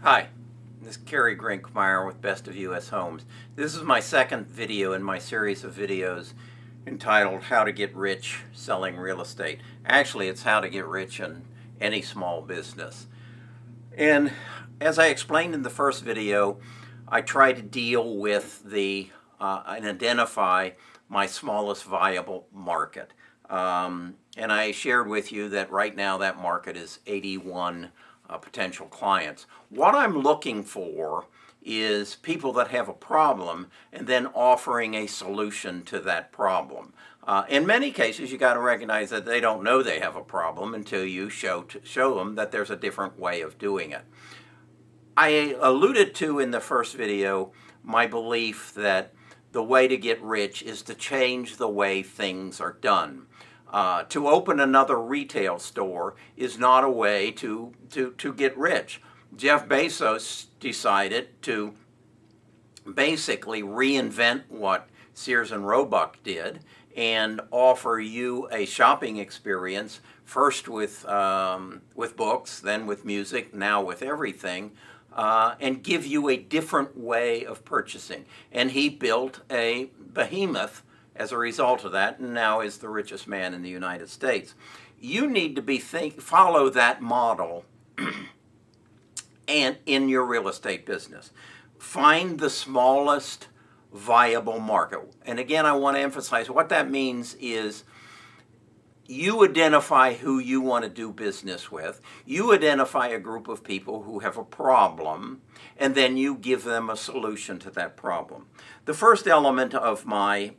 Hi, this is Kerry Grinkmeyer with Best of U.S. Homes. This is my second video in my series of videos entitled How to Get Rich Selling Real Estate. Actually, it's how to get rich in any small business. And as I explained in the first video, I try to deal with and identify my smallest viable market. And I shared with you that right now that market is 81 potential clients. What I'm looking for is people that have a problem and then offering a solution to that problem. In many cases, you got to recognize that they don't know they have a problem until you show them that there's a different way of doing it. I alluded to in the first video my belief that the way to get rich is to change the way things are done. To open another retail store is not a way to get rich. Jeff Bezos decided to basically reinvent what Sears and Roebuck did and offer you a shopping experience, first with books, then with music, now with everything, and give you a different way of purchasing. And he built a behemoth as a result of that, and now is the richest man in the United States. You need to follow that model and in your real estate business. Find the smallest viable market. And again, I want to emphasize what that means is you identify who you want to do business with. You identify a group of people who have a problem, and then you give them a solution to that problem. The first element of my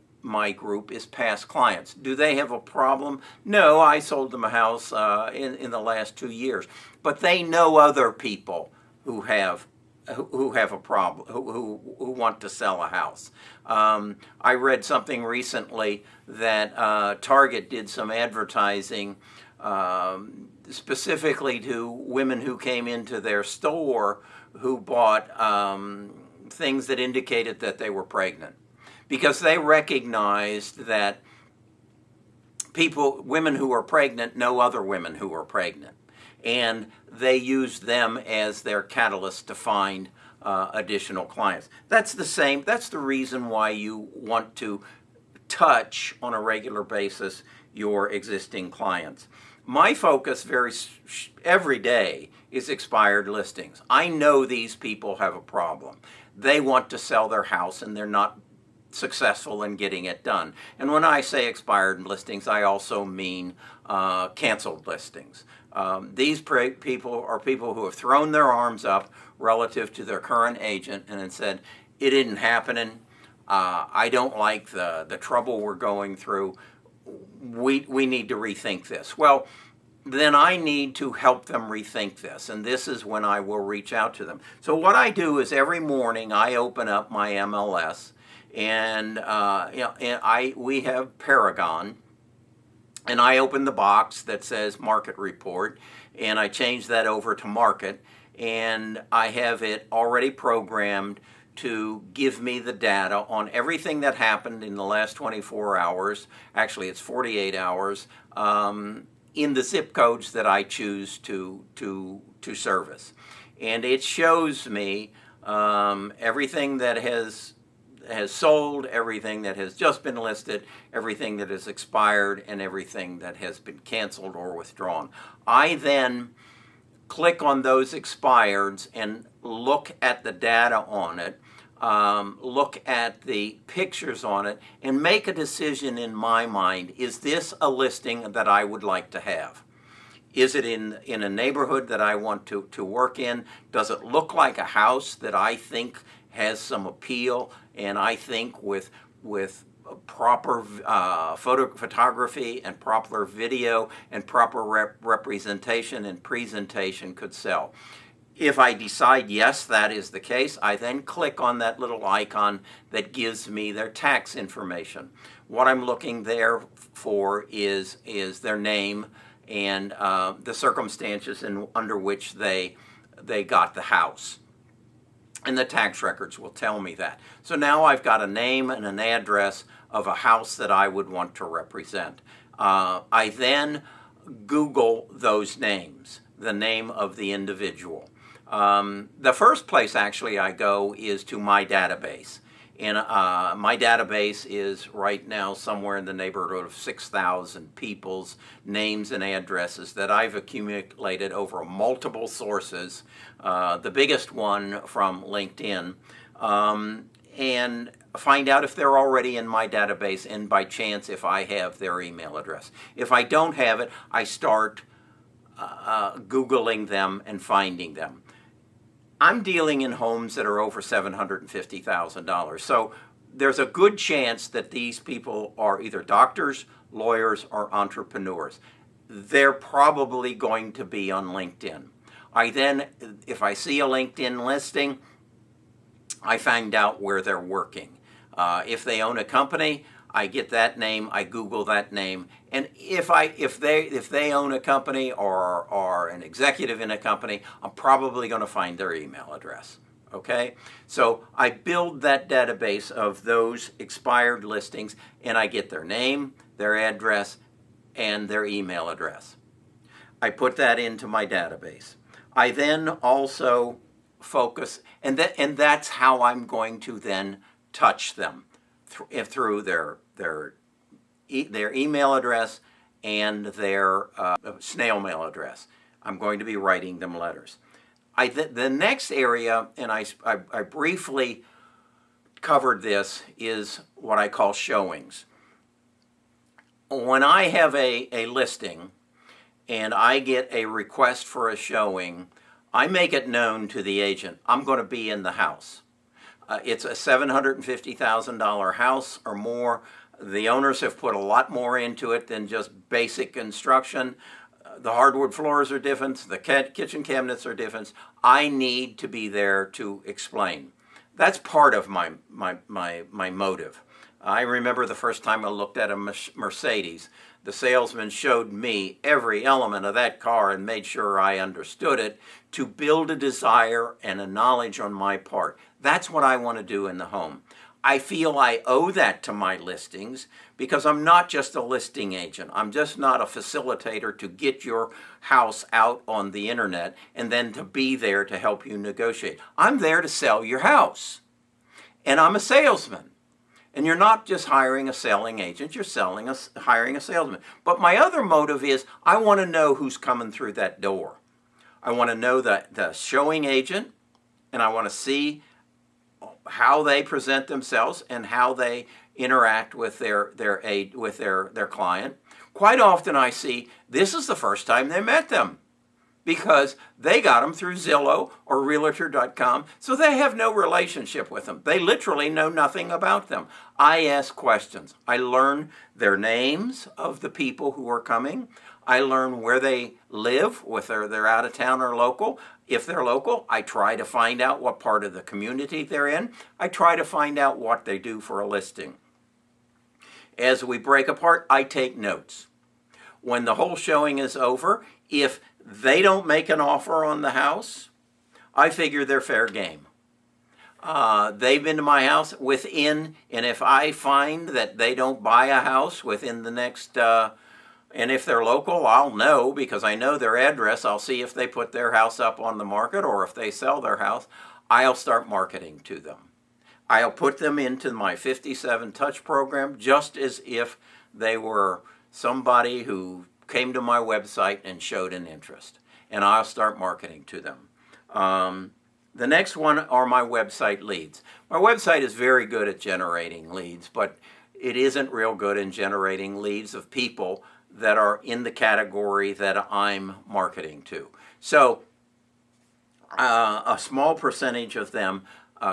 group is past clients. Do they have a problem? No, I sold them a house in the last 2 years. But they know other people who have a problem, who want to sell a house. I read something recently that Target did some advertising specifically to women who came into their store who bought things that indicated that they were pregnant, because they recognized that women who are pregnant know other women who are pregnant, and they use them as their catalyst to find additional clients. That's the reason why you want to touch on a regular basis your existing clients. My focus every day is expired listings. I know these people have a problem. They want to sell their house and they're not successful in getting it done. And when I say expired listings, I also mean canceled listings. These people are people who have thrown their arms up relative to their current agent and said, it isn't happening. I don't like the trouble we're going through. We need to rethink this. Well, then I need to help them rethink this, and this is when I will reach out to them. So what I do is every morning I open up my MLS, and we have Paragon, and I open the box that says Market Report, and I change that over to Market, and I have it already programmed to give me the data on everything that happened in the last 24 hours. Actually, it's 48 hours. In the zip codes that I choose to service, and it shows me everything that has sold, everything that has just been listed, everything that has expired, and everything that has been canceled or withdrawn. I then click on those expireds and look at the data on it, look at the pictures on it, and make a decision in my mind. Is this a listing that I would like to have? Is it in a neighborhood that I want to work in? Does it look like a house that I think has some appeal, and I think with proper photography and proper video and proper representation and presentation could sell? If I decide yes, that is the case, I then click on that little icon that gives me their tax information. What I'm looking there for is their name and the circumstances under which they got the house. And the tax records will tell me that. So now I've got a name and an address of a house that I would want to represent. I then Google those names, the name of the individual. The first place actually I go is to my database. And my database is right now somewhere in the neighborhood of 6,000 people's names and addresses that I've accumulated over multiple sources, the biggest one from LinkedIn, and find out if they're already in my database, and by chance if I have their email address. If I don't have it, I start Googling them and finding them. I'm dealing in homes that are over $750,000. So there's a good chance that these people are either doctors, lawyers, or entrepreneurs. They're probably going to be on LinkedIn. If I see a LinkedIn listing, I find out where they're working. If they own a company, I get that name, I Google that name, and if they own a company or are an executive in a company, I'm probably going to find their email address. Okay, so I build that database of those expired listings, and I get their name, their address, and their email address. I put that into my database. I then also focus, and that's how I'm going to then touch them through their email address and their snail mail address. I'm going to be writing them letters. The next area, and I briefly covered this, is what I call showings. When I have a listing and I get a request for a showing, I make it known to the agent, I'm going to be in the house. It's a $750,000 house or more. The owners have put a lot more into it than just basic construction. The hardwood floors are different. The kitchen cabinets are different. I need to be there to explain. That's part of my motive. I remember the first time I looked at a Mercedes. The salesman showed me every element of that car and made sure I understood it to build a desire and a knowledge on my part. That's what I want to do in the home. I feel I owe that to my listings because I'm not just a listing agent. I'm just not a facilitator to get your house out on the internet and then to be there to help you negotiate. I'm there to sell your house. And I'm a salesman. And you're not just hiring a selling agent, you're hiring a salesman. But my other motive is I want to know who's coming through that door. I want to know the showing agent, and I want to see how they present themselves and how they interact with their client. Quite often I see this is the first time they met them because they got them through Zillow or realtor.com, so they have no relationship with them. They literally know nothing about them. I ask questions. I learn their names of the people who are coming. I learn where they live, whether they're out of town or local. If they're local, I try to find out what part of the community they're in. I try to find out what they do for a listing. As we break apart, I take notes. When the whole showing is over, if they don't make an offer on the house, I figure they're fair game. They've been to my house and if I find that they don't buy a house within the next, and if they're local, I'll know because I know their address. I'll see if they put their house up on the market or if they sell their house. I'll start marketing to them. I'll put them into my 57 Touch program just as if they were somebody who came to my website and showed an interest, and I'll start marketing to them. The next one are my website leads. My website is very good at generating leads, but it isn't real good in generating leads of people that are in the category that I'm marketing to. So a small percentage of them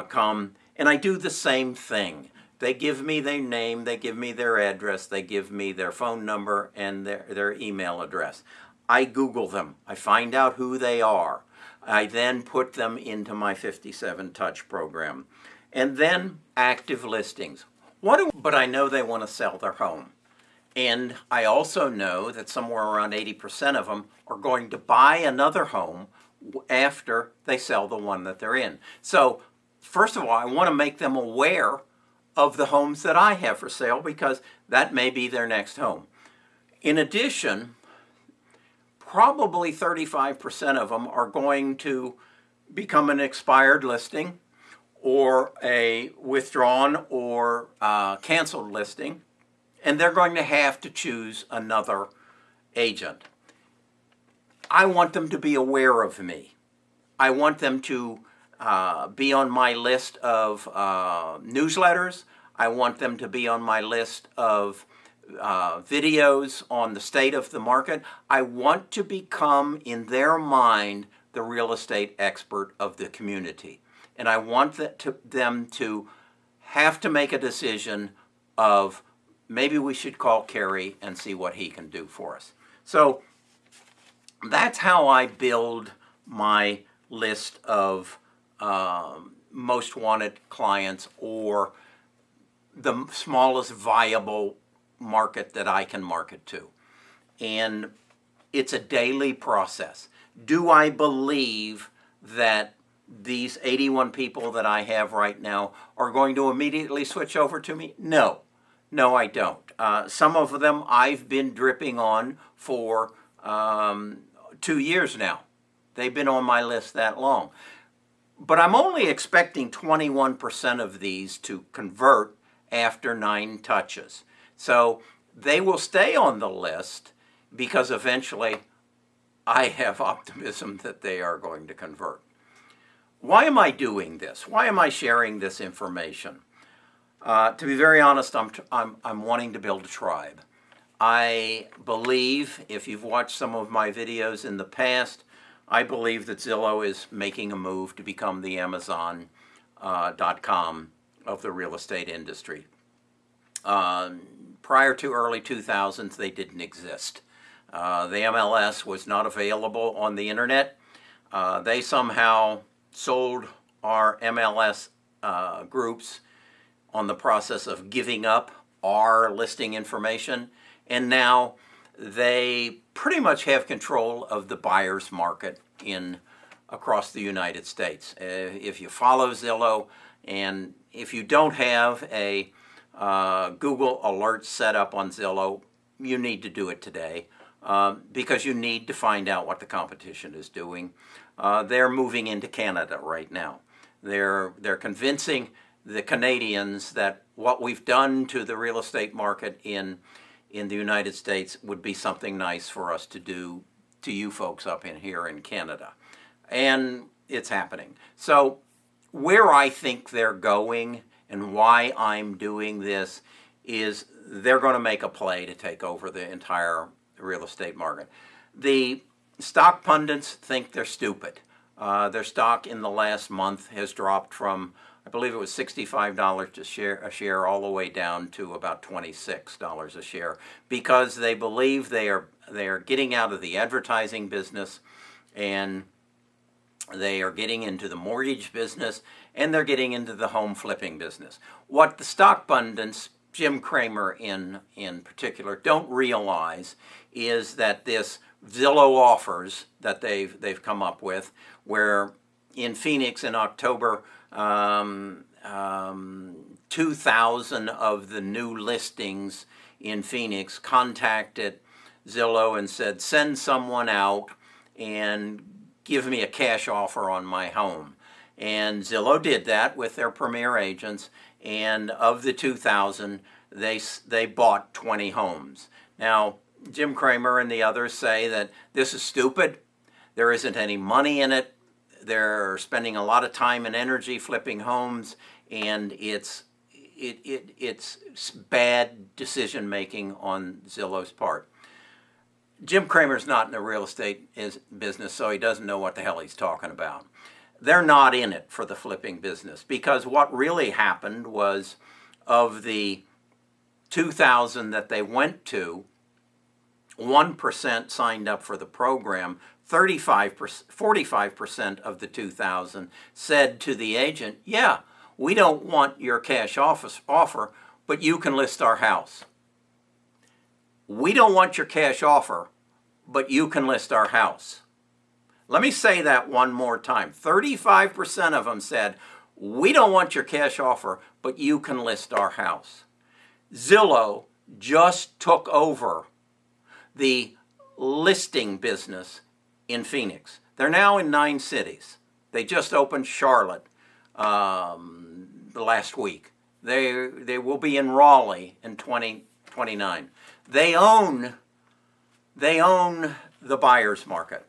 come, and I do the same thing. They give me their name, they give me their address, they give me their phone number and their email address. I Google them. I find out who they are. I then put them into my 57 Touch program. And then active listings. But I know they want to sell their home. And I also know that somewhere around 80% of them are going to buy another home after they sell the one that they're in. So first of all, I want to make them aware of the homes that I have for sale because that may be their next home. In addition, probably 35% of them are going to become an expired listing or a withdrawn or canceled listing, and they're going to have to choose another agent. I want them to be aware of me. I want them to be on my list of newsletters. I want them to be on my list of videos on the state of the market. I want to become, in their mind, the real estate expert of the community. And I want them to have to make a decision of maybe we should call Kerry and see what he can do for us. So that's how I build my list of most wanted clients, or the smallest viable market that I can market to. And it's a daily process. Do I believe that these 81 people that I have right now are going to immediately switch over to me? No. No, I don't. Some of them I've been dripping on for 2 years now. They've been on my list that long. But I'm only expecting 21% of these to convert after 9 touches. So they will stay on the list because eventually I have optimism that they are going to convert. Why am I doing this? Why am I sharing this information? To be very honest, I'm wanting to build a tribe. I believe, if you've watched some of my videos in the past, I believe that Zillow is making a move to become the Amazon.com of the real estate industry. Prior to early 2000s, they didn't exist. The MLS was not available on the internet. They somehow sold our MLS groups on the process of giving up our listing information, and now they pretty much have control of the buyer's market across the United States. If you follow Zillow, and if you don't have a Google Alerts set up on Zillow, you need to do it today, because you need to find out what the competition is doing. They're moving into Canada right now. They're convincing the Canadians that what we've done to the real estate market in the United States would be something nice for us to do to you folks up in here in Canada. And it's happening. So where I think they're going and why I'm doing this is they're going to make a play to take over the entire real estate market. The stock pundits think they're stupid. Their stock in the last month has dropped from, I believe it was $65 a share all the way down to about $26 a share, because they believe they are getting out of the advertising business, and they are getting into the mortgage business, and they're getting into the home flipping business. What the stock pundits, Jim Cramer in particular, don't realize is that this Zillow offers that they've come up with, where in Phoenix in October, 2,000 of the new listings in Phoenix contacted Zillow and said, send someone out and give me a cash offer on my home. And Zillow did that with their premier agents, and of the 2,000, they bought 20 homes. Now, Jim Cramer and the others say that this is stupid. There isn't any money in it. They're spending a lot of time and energy flipping homes, and it's bad decision making on Zillow's part. Jim Cramer's not in the real estate business, so he doesn't know what the hell he's talking about. They're not in it for the flipping business, because what really happened was, of the 2,000 that they went to, 1% signed up for the program. 45% of the 2,000 said to the agent, yeah, we don't want your cash offer, but you can list our house. We don't want your cash offer, but you can list our house. Let me say that one more time. 35% of them said, we don't want your cash offer, but you can list our house. Zillow just took over the listing business in Phoenix. They're now in 9 cities. They just opened Charlotte the last week. They will be in Raleigh in 2029. They own the buyer's market.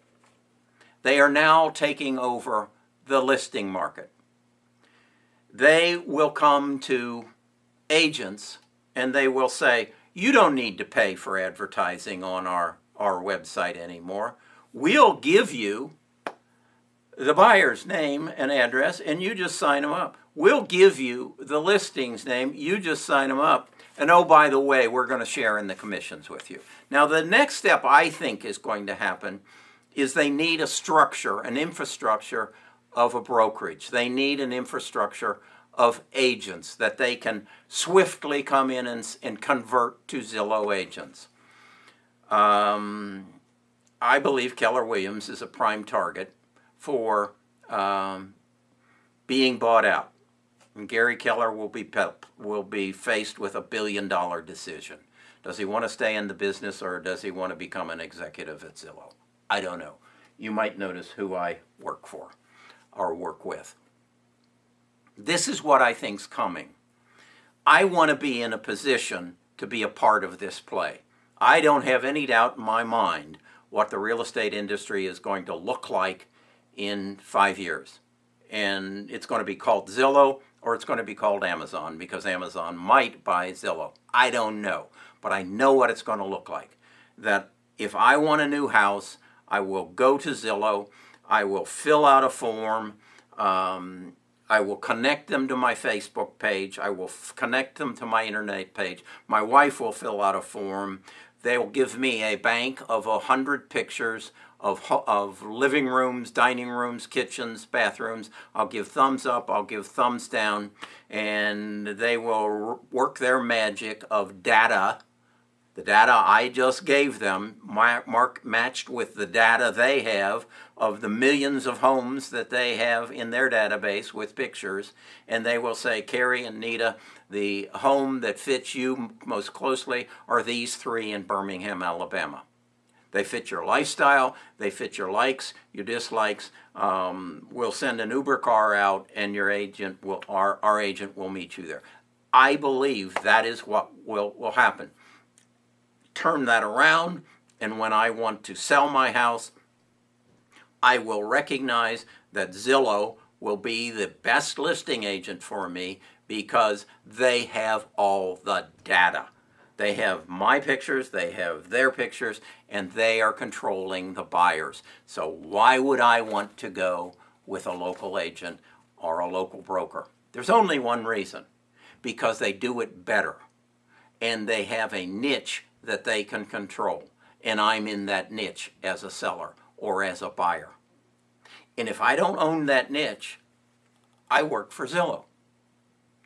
They are now taking over the listing market. They will come to agents and they will say, you don't need to pay for advertising on our website anymore. We'll give you the buyer's name and address and you just sign them up. We'll give you the listing's name, you just sign them up. And oh, by the way, we're going to share in the commissions with you. Now, the next step I think is going to happen is they need a structure, an infrastructure of a brokerage. They need an infrastructure of agents that they can swiftly come in and convert to Zillow agents. I believe Keller Williams is a prime target for being bought out. And Gary Keller will be faced with $1 billion decision. Does he want to stay in the business or does he want to become an executive at Zillow? I don't know. You might notice who I work for or work with. This is what I think's coming. I want to be in a position to be a part of this play. I don't have any doubt in my mind what the real estate industry is going to look like in 5 years. And it's going to be called Zillow or it's going to be called Amazon because Amazon might buy Zillow. I don't know, but I know what it's going to look like. That if I want a new house, I will go to Zillow, I will fill out a form, I will connect them to my Facebook page, I will connect them to my internet page, my wife will fill out a form, they will give me a bank of 100 pictures of living rooms, dining rooms, kitchens, bathrooms. I'll give thumbs up, I'll give thumbs down, and they will work their magic of data. The data I just gave them, matched with the data they have of the millions of homes that they have in their database with pictures, and they will say, Carrie and Nita, the home that fits you most closely are these 3 in Birmingham, Alabama. They fit your lifestyle, they fit your likes, your dislikes. We'll send an Uber car out and your agent will, our agent will meet you there. I believe that is what will happen. Turn that around, and when I want to sell my house, I will recognize that Zillow will be the best listing agent for me because they have all the data. They have my pictures, they have their pictures, and they are controlling the buyers. So why would I want to go with a local agent or a local broker? There's only one reason, because they do it better, and they have a niche that they can control, and I'm in that niche as a seller or as a buyer. And if I don't own that niche, I work for Zillow.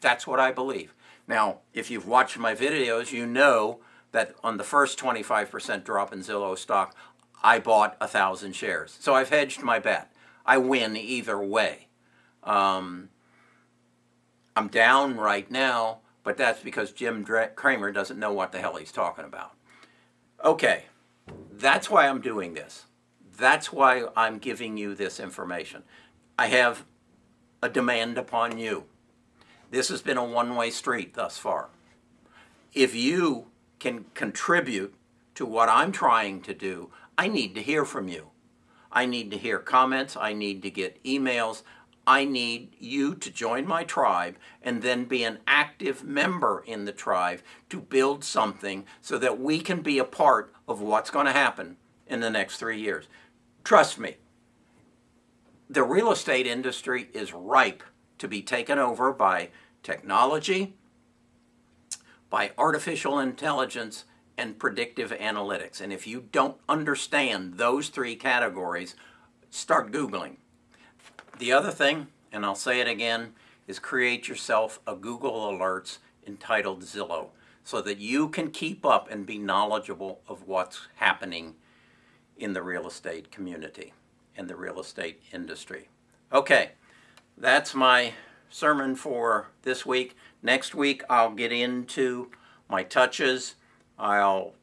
That's what I believe. Now, if you've watched my videos, you know that on the first 25% drop in Zillow stock, I bought 1,000 shares. So I've hedged my bet. I win either way. I'm down right now, but that's because Jim Cramer doesn't know what the hell he's talking about. Okay, that's why I'm doing this. That's why I'm giving you this information. I have a demand upon you. This has been a one-way street thus far. If you can contribute to what I'm trying to do, I need to hear from you. I need to hear comments. I need to get emails. I need you to join my tribe and then be an active member in the tribe to build something so that we can be a part of what's going to happen in the next 3 years. Trust me, the real estate industry is ripe to be taken over by technology, by artificial intelligence, and predictive analytics. And if you don't understand those 3 categories, start Googling. The other thing, and I'll say it again, is create yourself a Google Alerts entitled Zillow so that you can keep up and be knowledgeable of what's happening in the real estate community and the real estate industry. Okay, that's my sermon for this week. Next week, I'll get into my touches. I'll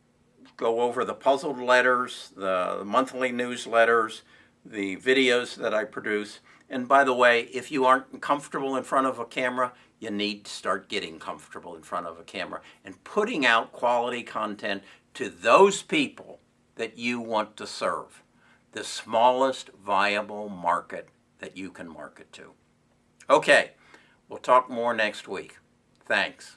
go over the puzzled letters, the monthly newsletters, the videos that I produce, And by the way, if you aren't comfortable in front of a camera, you need to start getting comfortable in front of a camera and putting out quality content to those people that you want to serve. The smallest viable market that you can market to. Okay, we'll talk more next week. Thanks.